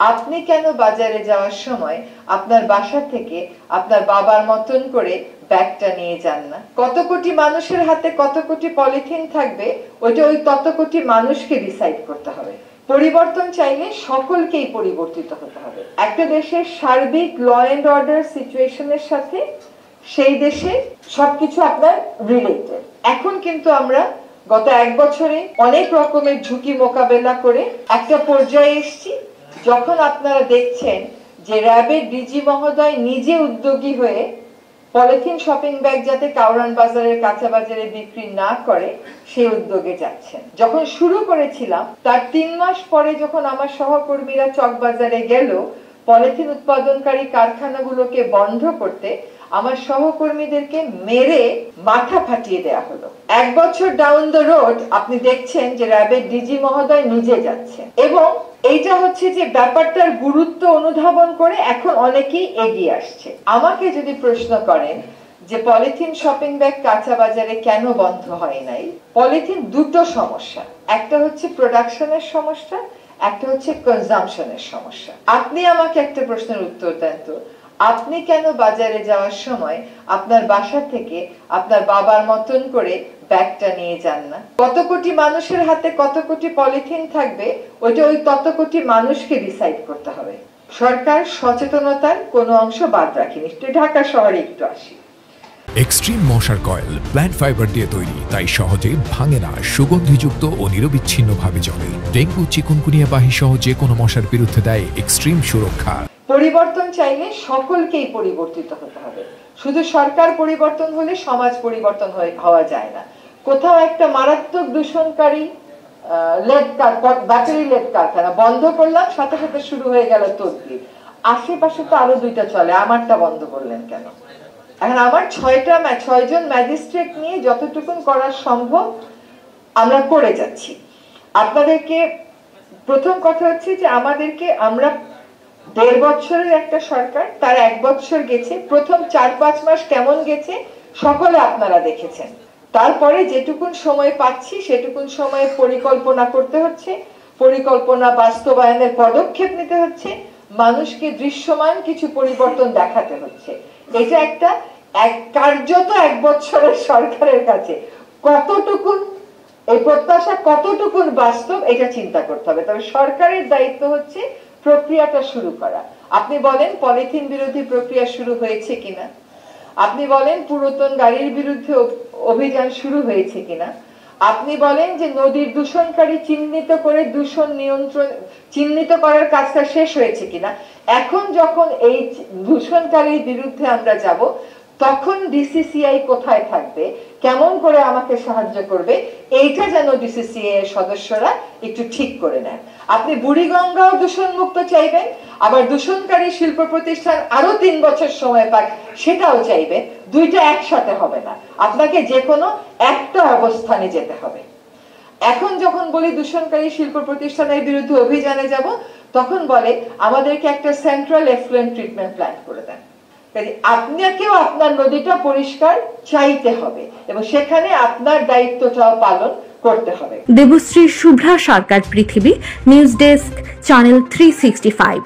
আপনি কেন বাজারে যাওয়ার সময় আপনার বাসা থেকে আপনার বাবার মতন করে ব্যাগটা নিয়ে যান না? কত কোটি মানুষের হাতে কত কোটি পলিথিন থাকবে, ওইটা ওই তত কোটি মানুষকে ডিসাইড করতে হবে। পরিবর্তন চাইলে সকলকেই পরিবর্তিত হতে হবে। একটা দেশের সার্বিক ল এন্ড অর্ডার সিচুয়েশনের সাথে সেই দেশে সবকিছু আপনার রিলেটেড। এখন কিন্তু আমরা গত এক বছরে অনেক রকমের ঝুঁকি মোকাবেলা করে একটা পর্যায়ে এসেছি যখন আপনারা দেখছেন যে র্যাবের ডিজি মহোদয় নিজে উদ্যোগী হয়ে পলিথিন শপিং ব্যাগ যাতে কাউরান বাজারের কাঁচা বাজারে বিক্রি না করে সেই উদ্যোগে যাচ্ছেন। যখন শুরু করেছিলাম তার 3 মাস পরে যখন আমার সহকর্মীরা চকবাজারে গেল পলিথিন উৎপাদনকারী কারখানাগুলোকে বন্ধ করতে, আমার সহকর্মীদেরকে মেরে মাথা ফাটিয়ে দেয়া হলো। 1 বছর ডাউন দ্য রোড আপনি দেখছেন যে র্যাবের ডিজি মহোদয় নিজে যাচ্ছেন এবং এইটা হচ্ছে যে ব্যাপারটার গুরুত্ব অনুধাবন করে এখন অনেকেই এগিয়ে আসছে। আমাকে যদি প্রশ্ন করেন যে পলিথিন শপিং ব্যাগ কাঁচা বাজারে কেন বন্ধ হয় নাই, পলিথিন দুটো সমস্যা, একটা হচ্ছে প্রোডাকশনের সমস্যা, একটা হচ্ছে কনজাম্পশনের সমস্যা। আপনি আমাকে একটা প্রশ্নের উত্তর দেন তো, আপনি কেন বাজারে যাওয়ার সময় আপনার বাসা থেকে আপনার বাবার মতন করে ব্যাগটা নিয়ে যান না? কত কোটি মানুষের হাতে কত কোটি পলিথিন থাকবে, ওইটা ওই তত কোটি মানুষকে ডিসাইড করতে হবে। সরকার সচেতনতার কোনো অংশ বাদ রাখেনি। ঢাকা শহরে একটু আসি। এক্সট্রিম মশার কয়েল প্ল্যান্ট ফাইবার দিয়ে তৈরি, তাই সহজে ভাঙে না, সুগন্ধিযুক্ত ও নিরবিচ্ছিন্নভাবে জ্বলে। ডেঙ্গু, চিকুনগুনিয়া বাহি সহ যে কোনো মশার বিরুদ্ধে দেয় এক্সট্রিম সুরক্ষা। পরিবর্তন চাইলে সকলকেই পরিবর্তিত হতে হবে। শুধু সরকার পরিবর্তন হলে সমাজ পরিবর্তন হওয়া যায় না। কোথাও একটা মারাত্মক দূষণকারী ব্যাটারি লেড কারখানা বন্ধ করলাম, সাথে সাথে শুরু হয়ে গেল তদবির। আশেপাশে তো আরো 2টা চলে, আমারটা বন্ধ করলেন কেন? এখন আমার 6 জন ম্যাজিস্ট্রেট নিয়ে যতটুকুন করা সম্ভব আমরা করে যাচ্ছি। আপনাদেরকে প্রথম কথা হচ্ছে যে আমরা 1.5 বছরের একটা সরকার, তার 1 বছর গেছে, প্রথম 4-5 মাস কেমন গেছে সকলে আপনারা দেখেছেন। তারপরে যেটুকুন সময় পাচ্ছি সেটুকুন সময়ে পরিকল্পনা করতে হচ্ছে, পরিকল্পনা বাস্তবায়নের পদক্ষেপ নিতে হচ্ছে, মানুষকে দৃশ্যমান কিছু পরিবর্তন দেখাতে হচ্ছে। এটা একটা কার্যত 1 বছরের সরকারের কাছে কতটুকুন এই প্রত্যাশা কতটুকুন বাস্তব এটা চিন্তা করতে হবে। তবে সরকারের দায়িত্ব হচ্ছে প্রক্রিয়াটা শুরু করা। আপনি বলেন পলিথিন বিরোধী প্রক্রিয়া শুরু হয়েছে কিনা, আপনি বলেন পুরাতন গাড়ির বিরুদ্ধে অভিযান শুরু হয়েছে কিনা, আপনি বলেন যে নদীর দূষণকারী চিহ্নিত করে দূষণ নিয়ন্ত্রণ চিহ্নিত করার কাজটা শেষ হয়েছে কিনা। এখন যখন এই দূষণকারীর বিরুদ্ধে আমরা যাব তখন ডিসিসিআই কোথায় থাকবে, কেমন করে আমাকে সাহায্য করবে, এইটা যেন ডিসিসিআই এর সদস্যরা একটু ঠিক করে নেন। আপনি বুড়িগঙ্গাও দূষণ মুক্ত চাইবেন, আবার দূষণকারী শিল্প প্রতিষ্ঠান আরো 3 বছর সময় পাক সেটাও চাইবেন। দুইটা একসাথে হবে না, আপনাকে যে কোনো একটা অবস্থানে যেতে হবে। এখন যখন বলি দূষণকারী শিল্প প্রতিষ্ঠানের বিরুদ্ধে অভিযানে যাব, তখন বলে আমাদেরকে একটা সেন্ট্রাল এফ্লুয়েন্ট ট্রিটমেন্ট প্ল্যান করে দেন। আপনাকেও আপনার নদীটা পরিষ্কার চাইতে হবে এবং সেখানে আপনার দায়িত্বটাও পালন করতে হবে। দেবশ্রী শুভ্রা সরকার, পৃথিবী নিউজ ডেস্ক, চ্যানেল 365।